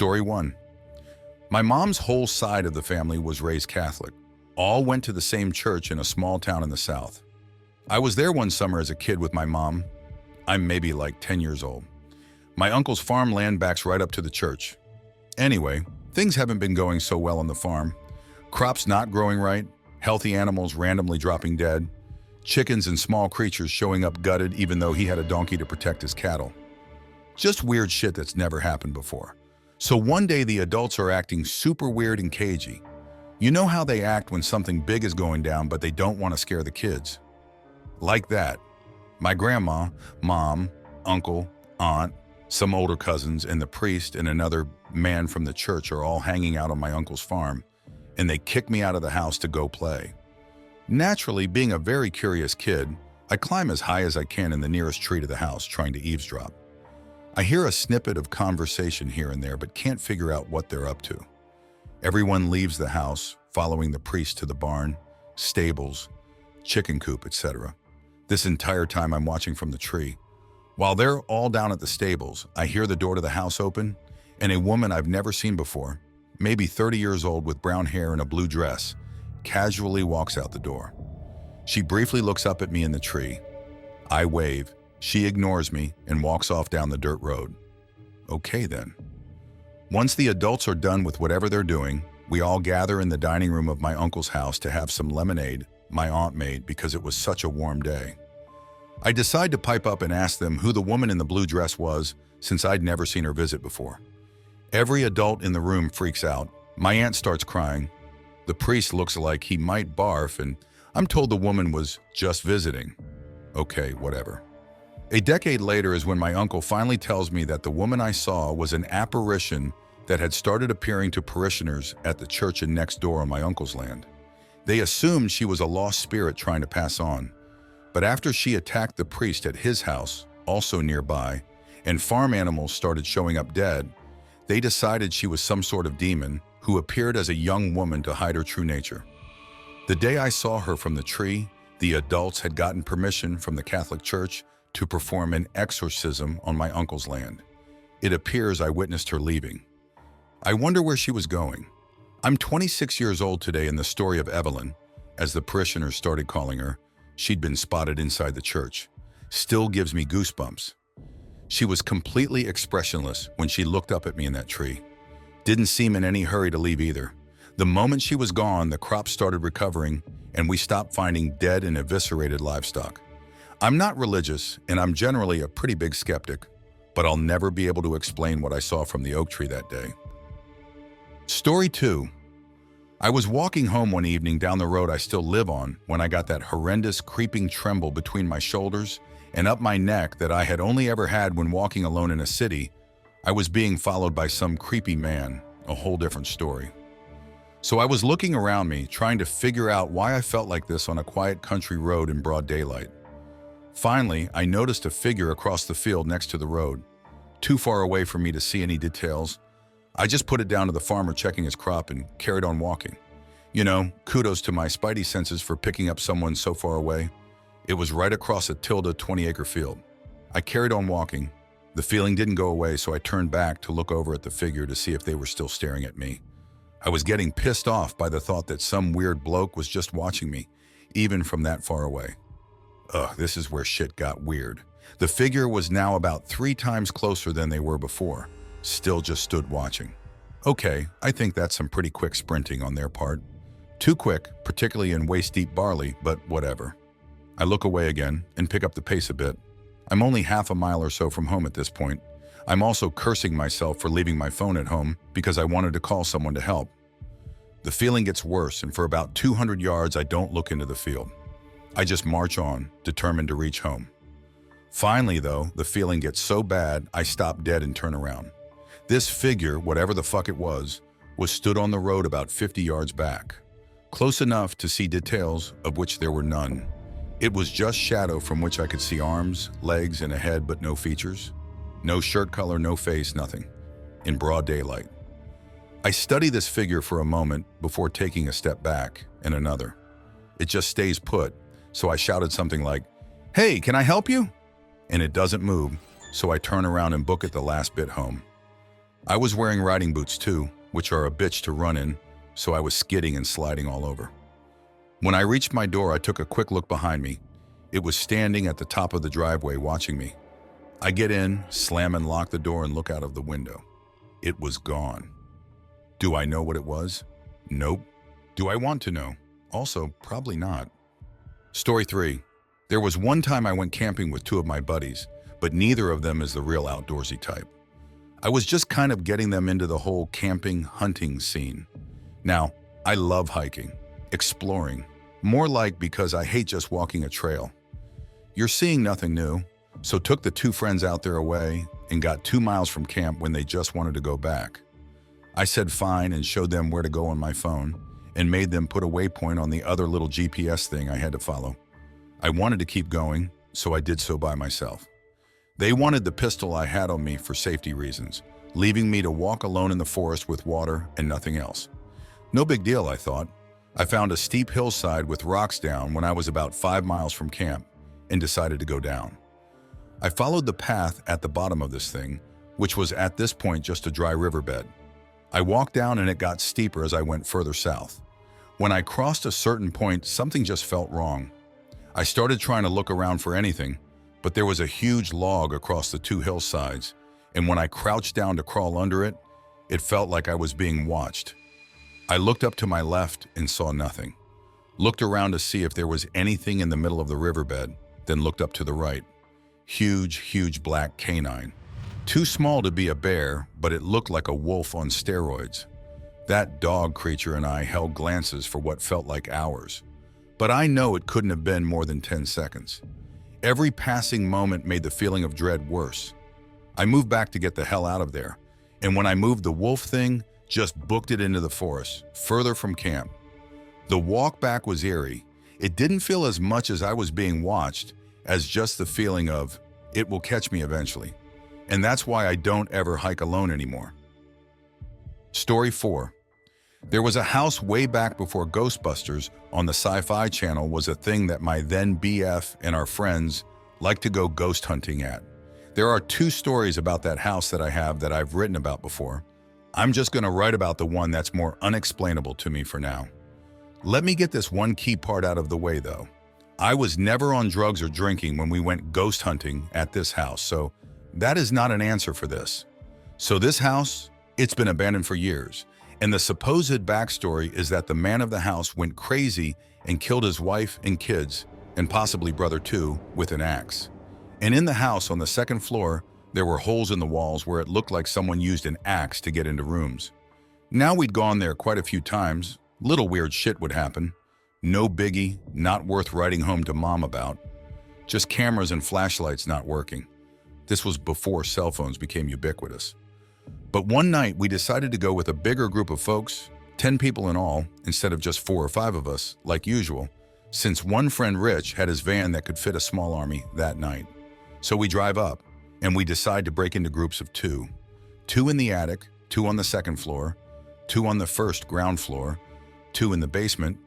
Story 1. My mom's whole side of the family was raised Catholic. All went to the same church in a small town in the South. I was there one summer as a kid with my mom. I'm maybe like 10 years old. My uncle's farm land backs right up to the church. Anyway, things haven't been going so well on the farm. Crops not growing right, healthy animals randomly dropping dead, chickens and small creatures showing up gutted even though he had a donkey to protect his cattle. Just weird shit that's never happened before. So one day the adults are acting super weird and cagey. You know how they act when something big is going down but they don't want to scare the kids. Like that. My grandma, mom, uncle, aunt, some older cousins, and the priest and another man from the church are all hanging out on my uncle's farm, and they kick me out of the house to go play. Naturally, being a very curious kid, I climb as high as I can in the nearest tree to the house, trying to eavesdrop. I hear a snippet of conversation here and there, but can't figure out what they're up to. Everyone leaves the house, following the priest to the barn, stables, chicken coop, etc. This entire time I'm watching from the tree. While they're all down at the stables, I hear the door to the house open, and a woman I've never seen before, maybe 30 years old with brown hair and a blue dress, casually walks out the door. She briefly looks up at me in the tree. I wave. She ignores me and walks off down the dirt road. Okay then. Once the adults are done with whatever they're doing, we all gather in the dining room of my uncle's house to have some lemonade my aunt made because it was such a warm day. I decide to pipe up and ask them who the woman in the blue dress was, since I'd never seen her visit before. Every adult in the room freaks out. My aunt starts crying. The priest looks like he might barf, and I'm told the woman was just visiting. Okay, whatever. A decade later is when my uncle finally tells me that the woman I saw was an apparition that had started appearing to parishioners at the church and next door on my uncle's land. They assumed she was a lost spirit trying to pass on. But after she attacked the priest at his house, also nearby, and farm animals started showing up dead, they decided she was some sort of demon who appeared as a young woman to hide her true nature. The day I saw her from the tree, the adults had gotten permission from the Catholic Church to perform an exorcism on my uncle's land. It appears I witnessed her leaving. I wonder where she was going. I'm 26 years old today, and the story of Evelyn, as the parishioners started calling her, she'd been spotted inside the church, still gives me goosebumps. She was completely expressionless when she looked up at me in that tree. Didn't seem in any hurry to leave either. The moment she was gone, the crops started recovering, and we stopped finding dead and eviscerated livestock. I'm not religious, and I'm generally a pretty big skeptic, but I'll never be able to explain what I saw from the oak tree that day. Story 2. I was walking home one evening down the road I still live on when I got that horrendous creeping tremble between my shoulders and up my neck that I had only ever had when walking alone in a city. I was being followed by some creepy man, a whole different story. So I was looking around me, trying to figure out why I felt like this on a quiet country road in broad daylight. Finally, I noticed a figure across the field next to the road. Too far away for me to see any details, I just put it down to the farmer checking his crop and carried on walking. You know, kudos to my spidey senses for picking up someone so far away. It was right across a 20-acre field. I carried on walking. The feeling didn't go away, so I turned back to look over at the figure to see if they were still staring at me. I was getting pissed off by the thought that some weird bloke was just watching me, even from that far away. Ugh, this is where shit got weird. The figure was now about 3 times closer than they were before. Still just stood watching. Okay, I think that's some pretty quick sprinting on their part. Too quick, particularly in waist-deep barley, but whatever. I look away again and pick up the pace a bit. I'm only half a mile or so from home at this point. I'm also cursing myself for leaving my phone at home because I wanted to call someone to help. The feeling gets worse, and for about 200 yards I don't look into the field. I just march on, determined to reach home. Finally, though, the feeling gets so bad I stop dead and turn around. This figure, whatever the fuck it was stood on the road about 50 yards back. Close enough to see details, of which there were none. It was just shadow from which I could see arms, legs, and a head, but no features. No shirt color, no face, nothing. In broad daylight. I study this figure for a moment before taking a step back, and another. It just stays put, so I shouted something like, "Hey, can I help you?" And it doesn't move, so I turn around and book it the last bit home. I was wearing riding boots too, which are a bitch to run in, so I was skidding and sliding all over. When I reached my door, I took a quick look behind me. It was standing at the top of the driveway watching me. I get in, slam and lock the door, and look out of the window. It was gone. Do I know what it was? Nope. Do I want to know? Also, probably not. Story 3. There was one time I went camping with two of my buddies, but neither of them is the real outdoorsy type. I was just kind of getting them into the whole camping, hunting scene. Now, I love hiking, exploring, more like because I hate just walking a trail. You're seeing nothing new, so took the two friends out there away and got 2 miles from camp when they just wanted to go back. I said fine and showed them where to go on my phone and made them put a waypoint on the other little GPS thing I had to follow. I wanted to keep going, so I did so by myself. They wanted the pistol I had on me for safety reasons, leaving me to walk alone in the forest with water and nothing else. No big deal, I thought. I found a steep hillside with rocks down when I was about 5 miles from camp and decided to go down. I followed the path at the bottom of this thing, which was at this point just a dry riverbed. I walked down and it got steeper as I went further south. When I crossed a certain point, something just felt wrong. I started trying to look around for anything, but there was a huge log across the two hillsides, and when I crouched down to crawl under it, it felt like I was being watched. I looked up to my left and saw nothing. Looked around to see if there was anything in the middle of the riverbed, then looked up to the right. Huge black canine. Too small to be a bear, but it looked like a wolf on steroids. That dog creature and I held glances for what felt like hours. But I know it couldn't have been more than 10 seconds. Every passing moment made the feeling of dread worse. I moved back to get the hell out of there, and when I moved the wolf thing, just booked it into the forest, further from camp. The walk back was eerie. It didn't feel as much as I was being watched as just the feeling of, it will catch me eventually. And that's why I don't ever hike alone anymore. Story 4. There was a house way back before Ghostbusters on the Sci-Fi Channel was a thing that my then BF and our friends liked to go ghost hunting at. There are 2 stories about that house that I have that I've written about before. I'm just going to write about the one that's more unexplainable to me for now. Let me get this one key part out of the way though. I was never on drugs or drinking when we went ghost hunting at this house, so that is not an answer for this. So this house, it's been abandoned for years. And the supposed backstory is that the man of the house went crazy and killed his wife and kids, and possibly brother too, with an axe. And in the house on the 2nd floor, there were holes in the walls where it looked like someone used an axe to get into rooms. Now we'd gone there quite a few times, little weird shit would happen. No biggie, not worth writing home to mom about. Just cameras and flashlights not working. This was before cell phones became ubiquitous. But one night we decided to go with a bigger group of folks, 10 people in all, instead of just 4 or 5 of us, like usual, since one friend Rich had his van that could fit a small army that night. So we drive up, and we decide to break into groups of 2. 2 in the attic, 2 on the 2nd floor, 2 on the first ground floor, 2 in the basement,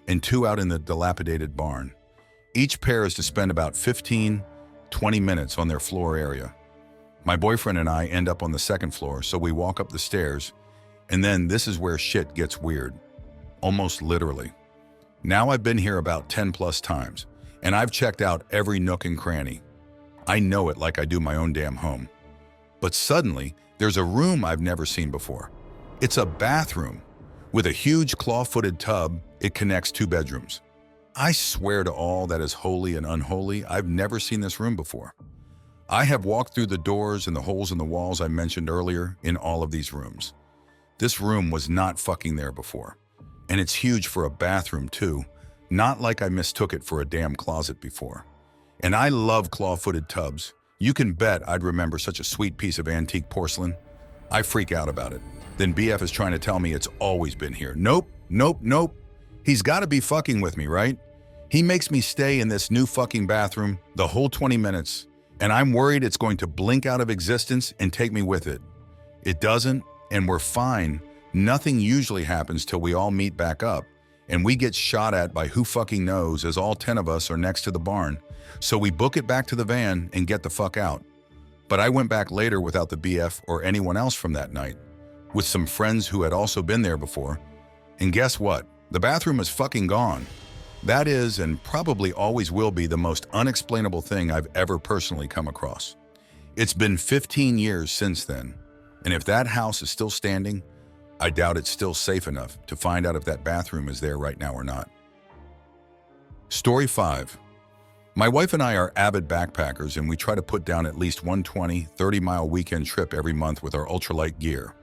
and 2 out in the dilapidated barn. Each pair is to spend about 15, 20 minutes on their floor area. My boyfriend and I end up on the 2nd floor, so we walk up the stairs, and then this is where shit gets weird. Almost literally. Now I've been here about 10 plus times, and I've checked out every nook and cranny. I know it like I do my own damn home. But suddenly, there's a room I've never seen before. It's a bathroom. With a huge claw-footed tub, it connects 2 bedrooms. I swear to all that is holy and unholy, I've never seen this room before. I have walked through the doors and the holes in the walls I mentioned earlier in all of these rooms. This room was not fucking there before. And it's huge for a bathroom too, not like I mistook it for a damn closet before. And I love claw-footed tubs. You can bet I'd remember such a sweet piece of antique porcelain. I freak out about it. Then BF is trying to tell me it's always been here. Nope. He's got to be fucking with me, right? He makes me stay in this new fucking bathroom the whole 20 minutes, and I'm worried it's going to blink out of existence and take me with it. It doesn't, and we're fine. Nothing usually happens till we all meet back up, and we get shot at by who fucking knows as all 10 of us are next to the barn. So we book it back to the van and get the fuck out. But I went back later without the BF or anyone else from that night, with some friends who had also been there before. And guess what? The bathroom is fucking gone. That is, and probably always will be, the most unexplainable thing I've ever personally come across. It's been 15 years since then, and if that house is still standing, I doubt it's still safe enough to find out if that bathroom is there right now or not. Story 5. My wife and I are avid backpackers, and we try to put down at least one 30-mile weekend trip every month with our ultralight gear.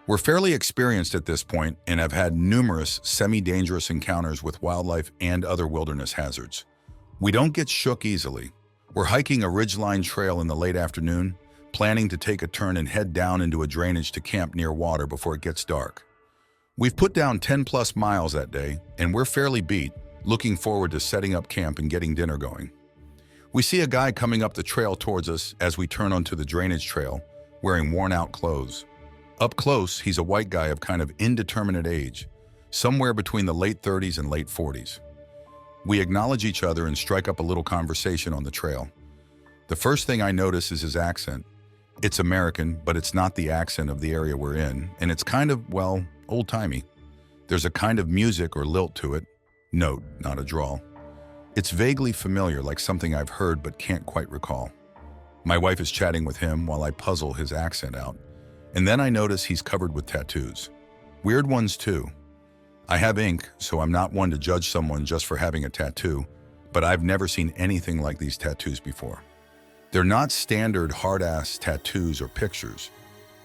We're fairly experienced at this point and have had numerous semi-dangerous encounters with wildlife and other wilderness hazards. We don't get shook easily. We're hiking a ridgeline trail in the late afternoon, planning to take a turn and head down into a drainage to camp near water before it gets dark. We've put down 10+ miles that day, and we're fairly beat, looking forward to setting up camp and getting dinner going. We see a guy coming up the trail towards us as we turn onto the drainage trail, wearing worn-out clothes. Up close, he's a white guy of kind of indeterminate age, somewhere between the late 30s and late 40s. We acknowledge each other and strike up a little conversation on the trail. The first thing I notice is his accent. It's American, but it's not the accent of the area we're in, and it's kind of, well, old-timey. There's a kind of music or lilt to it. Note, not a drawl. It's vaguely familiar, like something I've heard but can't quite recall. My wife is chatting with him while I puzzle his accent out. And then I notice he's covered with tattoos. Weird ones too. I have ink, so I'm not one to judge someone just for having a tattoo, but I've never seen anything like these tattoos before. They're not standard hard-ass tattoos or pictures.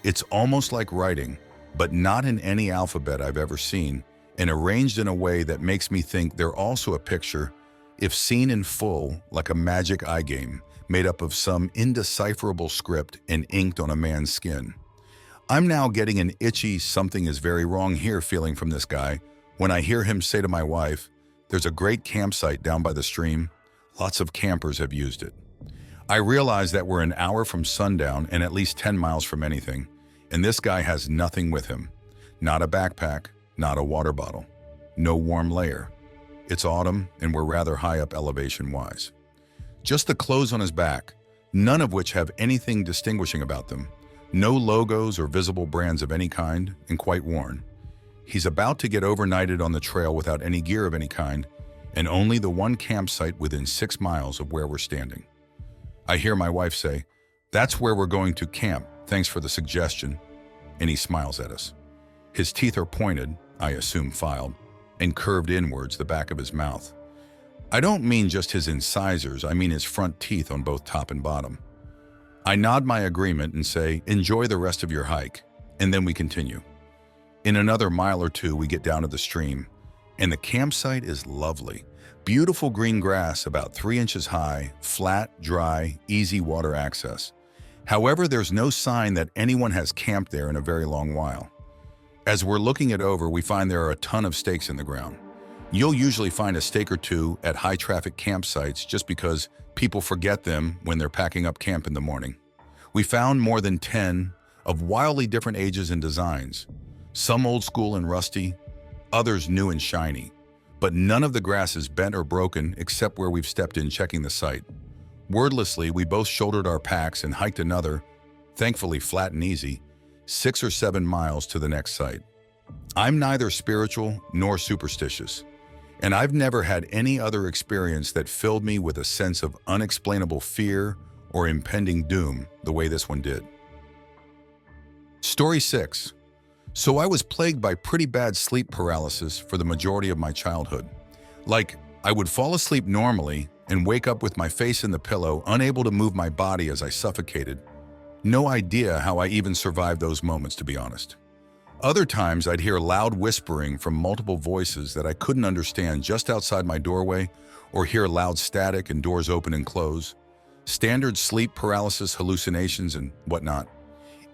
It's almost like writing, but not in any alphabet I've ever seen, and arranged in a way that makes me think they're also a picture, if seen in full, like a magic eye game, made up of some indecipherable script and inked on a man's skin. I'm now getting an itchy something is very wrong here feeling from this guy when I hear him say to my wife, "There's a great campsite down by the stream. Lots of campers have used it." I realize that we're an hour from sundown and at least 10 miles from anything, and this guy has nothing with him. Not a backpack, not a water bottle, no warm layer. It's autumn and we're rather high up elevation-wise. Just the clothes on his back, none of which have anything distinguishing about them. No logos or visible brands of any kind, and quite worn. He's about to get overnighted on the trail without any gear of any kind, and only the one campsite within 6 miles of where we're standing. I hear my wife say, "That's where we're going to camp, thanks for the suggestion," and he smiles at us. His teeth are pointed, I assume filed, and curved inwards the back of his mouth. I don't mean just his incisors, I mean his front teeth on both top and bottom. I nod my agreement and say, "Enjoy the rest of your hike," and then we continue. In another mile or two, we get down to the stream, and the campsite is lovely. Beautiful green grass about 3 inches high, flat, dry, easy water access. However, there's no sign that anyone has camped there in a very long while. As we're looking it over, we find there are a ton of stakes in the ground. You'll usually find a stake or two at high-traffic campsites just because people forget them when they're packing up camp in the morning. We found more than 10 of wildly different ages and designs, some old school and rusty, others new and shiny, but none of the grass is bent or broken except where we've stepped in checking the site. Wordlessly, we both shouldered our packs and hiked another, thankfully flat and easy, 6 or 7 miles to the next site. I'm neither spiritual nor superstitious, and I've never had any other experience that filled me with a sense of unexplainable fear or impending doom the way this one did. Story 6. So I was plagued by pretty bad sleep paralysis for the majority of my childhood. Like, I would fall asleep normally and wake up with my face in the pillow, unable to move my body as I suffocated. No idea how I even survived those moments, to be honest. Other times, I'd hear loud whispering from multiple voices that I couldn't understand just outside my doorway, or hear loud static and doors open and close. Standard sleep paralysis hallucinations and whatnot.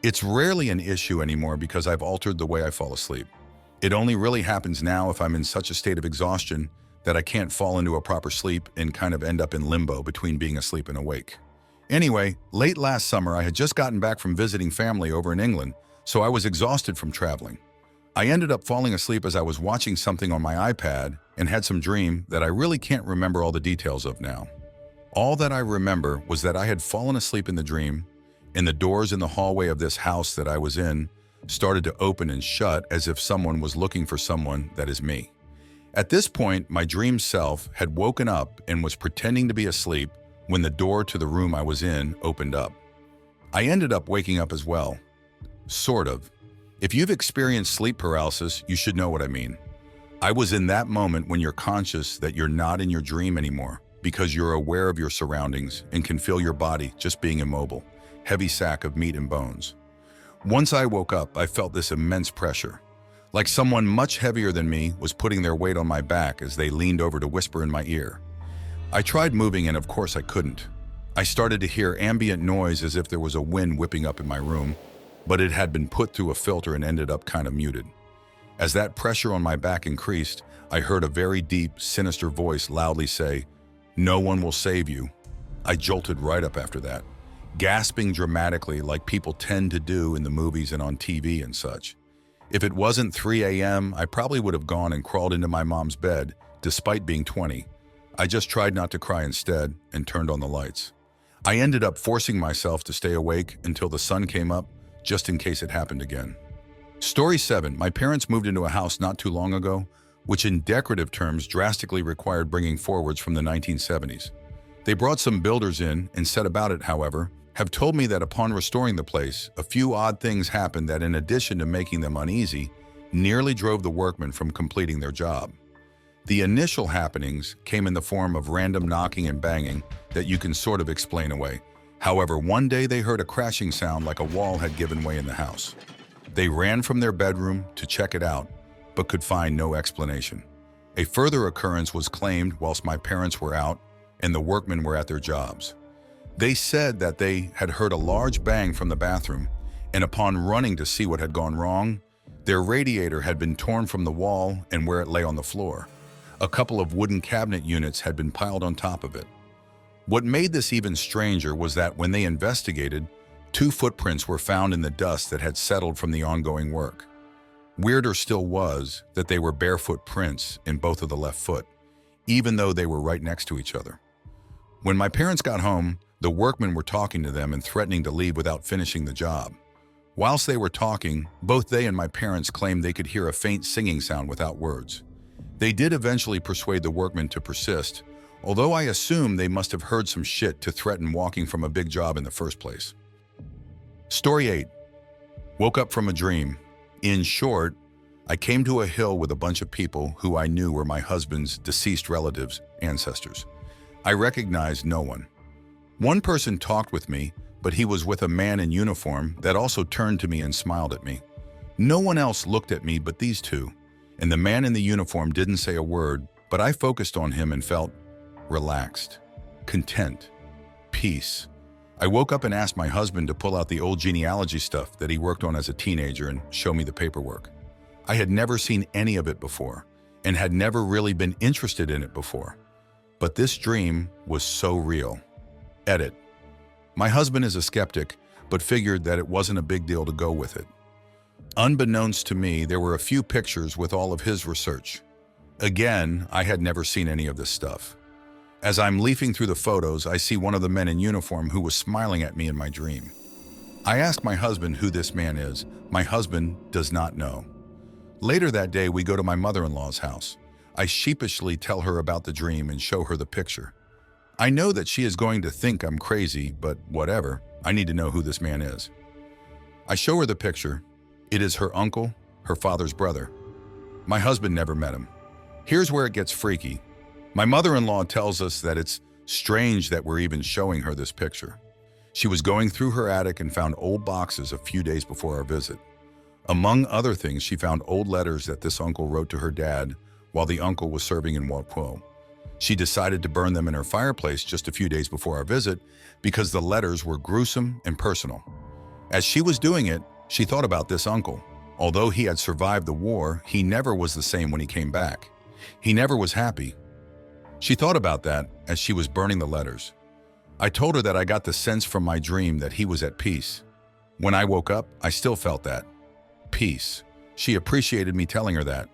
It's rarely an issue anymore because I've altered the way I fall asleep. It only really happens now if I'm in such a state of exhaustion that I can't fall into a proper sleep and kind of end up in limbo between being asleep and awake. Anyway, late last summer, I had just gotten back from visiting family over in England, so I was exhausted from traveling. I ended up falling asleep as I was watching something on my iPad and had some dream that I really can't remember all the details of now. All that I remember was that I had fallen asleep in the dream, and the doors in the hallway of this house that I was in started to open and shut as if someone was looking for someone that is me. At this point, my dream self had woken up and was pretending to be asleep when the door to the room I was in opened up. I ended up waking up as well. Sort of. If you've experienced sleep paralysis, you should know what I mean. I was in that moment when you're conscious that you're not in your dream anymore because you're aware of your surroundings and can feel your body just being immobile, heavy sack of meat and bones. Once I woke up, I felt this immense pressure, like someone much heavier than me was putting their weight on my back as they leaned over to whisper in my ear. I tried moving and of course I couldn't. I started to hear ambient noise as if there was a wind whipping up in my room, but it had been put through a filter and ended up kind of muted. As that pressure on my back increased, I heard a very deep, sinister voice loudly say, "No one will save you." I jolted right up after that, gasping dramatically like people tend to do in the movies and on TV and such. If it wasn't 3 a.m., I probably would have gone and crawled into my mom's bed, despite being 20. I just tried not to cry instead and turned on the lights. I ended up forcing myself to stay awake until the sun came up, just in case it happened again. Story 7. My parents moved into a house not too long ago, which in decorative terms drastically required bringing forwards from the 1970s. They brought some builders in and set about it, however, have told me that upon restoring the place, a few odd things happened that, in addition to making them uneasy, nearly drove the workmen from completing their job. The initial happenings came in the form of random knocking and banging that you can sort of explain away. However, one day they heard a crashing sound like a wall had given way in the house. They ran from their bedroom to check it out, but could find no explanation. A further occurrence was claimed whilst my parents were out and the workmen were at their jobs. They said that they had heard a large bang from the bathroom, and upon running to see what had gone wrong, their radiator had been torn from the wall and where it lay on the floor. A couple of wooden cabinet units had been piled on top of it. What made this even stranger was that when they investigated, 2 footprints were found in the dust that had settled from the ongoing work. Weirder still was that they were barefoot prints in both of the left foot, even though they were right next to each other. When my parents got home, the workmen were talking to them and threatening to leave without finishing the job. Whilst they were talking, both they and my parents claimed they could hear a faint singing sound without words. They did eventually persuade the workmen to persist, although I assume they must have heard some shit to threaten walking from a big job in the first place. Story 8. Woke up from a dream. In short, I came to a hill with a bunch of people who I knew were my husband's deceased relatives, ancestors. I recognized no one. One person talked with me, but he was with a man in uniform that also turned to me and smiled at me. No one else looked at me but these two, and the man in the uniform didn't say a word, but I focused on him and felt relaxed, content, peace. I woke up and asked my husband to pull out the old genealogy stuff that he worked on as a teenager and show me the paperwork. I had never seen any of it before and had never really been interested in it before. But this dream was so real. Edit. My husband is a skeptic, but figured that it wasn't a big deal to go with it. Unbeknownst to me, there were a few pictures with all of his research. Again, I had never seen any of this stuff. As I'm leafing through the photos, I see one of the men in uniform who was smiling at me in my dream. I ask my husband who this man is. My husband does not know. Later that day, we go to my mother-in-law's house. I sheepishly tell her about the dream and show her the picture. I know that she is going to think I'm crazy, but whatever. I need to know who this man is. I show her the picture. It is her uncle, her father's brother. My husband never met him. Here's where it gets freaky. My mother-in-law tells us that it's strange that we're even showing her this picture. She was going through her attic and found old boxes a few days before our visit. Among other things, she found old letters that this uncle wrote to her dad while the uncle was serving in Walpo. She decided to burn them in her fireplace just a few days before our visit because the letters were gruesome and personal. As she was doing it, she thought about this uncle. Although he had survived the war, he never was the same when he came back. He never was happy. She thought about that as she was burning the letters. I told her that I got the sense from my dream that he was at peace. When I woke up, I still felt that. Peace. She appreciated me telling her that.